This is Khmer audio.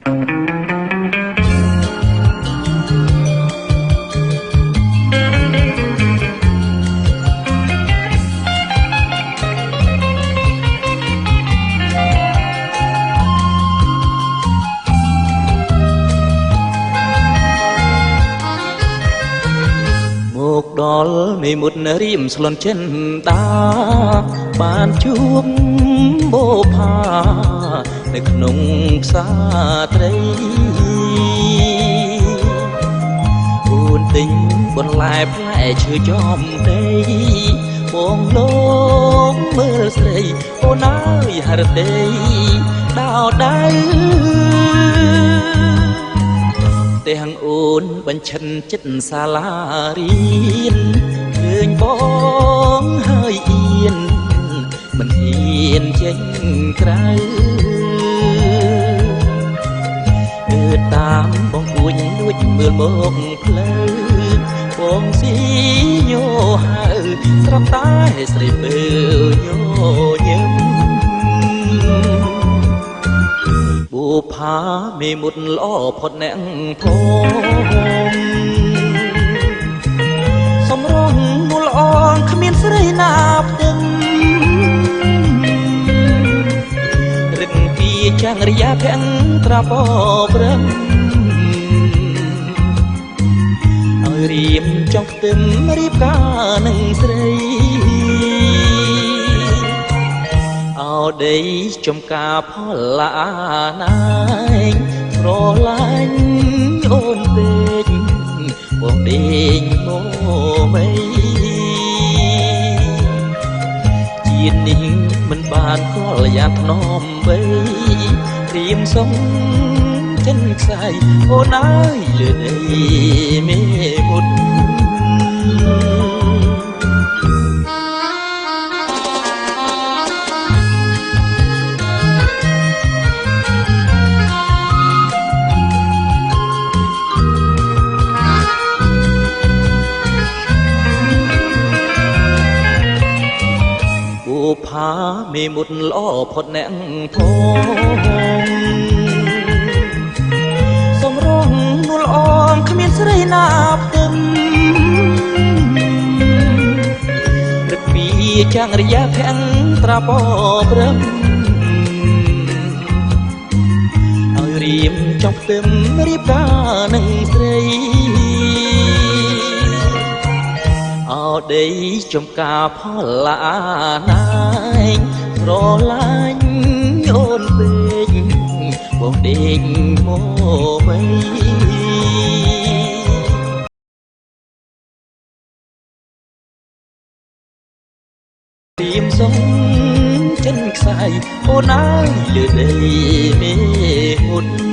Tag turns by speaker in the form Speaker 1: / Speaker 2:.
Speaker 1: ដល់មេមុតរៀមស្លន់ចិនតាបានជួបបូផានៅក្នុងផ្សារត្រីអូនទិញបន្លែផ្លែឈើចំដីបងលោកមើលស្រីអូនអើយហរដីដោដៅទាំងអូនបញ្ឈិនចិត្តសាលារៀនឃើញបងហើយអៀនមិនហ៊ានចេញក្រៅតាមបងពួញលួចមើលមកផ្លូវបងស៊ីញោហៅស្រាប់តែស្រីពើញោញឹមបូផាមេមុតល្អផុតអ្នកផងសំរងមូលអងគ្មានស្រីណាផ្ទឹមរឹកពីចាំងរយៈភាំងត្រាបព្រឹមឲ្យរៀមចង់ផ្ទឹមរៀបការនឹងស្រីអោដីចំការផលឡាណាយស្រឡាញ់អូនពេកបងដេញមកមិនជាតិនេះមិនបានខលយ៉ាងភ្នំបីព្រៀមសុំចិនខ្សែអូនអើយលឿនអីមេមុតផាមេមុតល្អផុតអ្នកផងសំរងនួលអងគ្មានស្រីណាផ្ទឹមរឹកពីចាំងរយៈភាំងត្រាបព្រឹមឲ្យរៀមចង់ផ្ទឹមរៀបការនឹងស្រីអោដីចំការផលឡាណាយស្រឡាញ់អូនពេកបងដេញមកមិនព្រៀមសុំចិនខ្សែអូនអើយលឿនដីមេមុត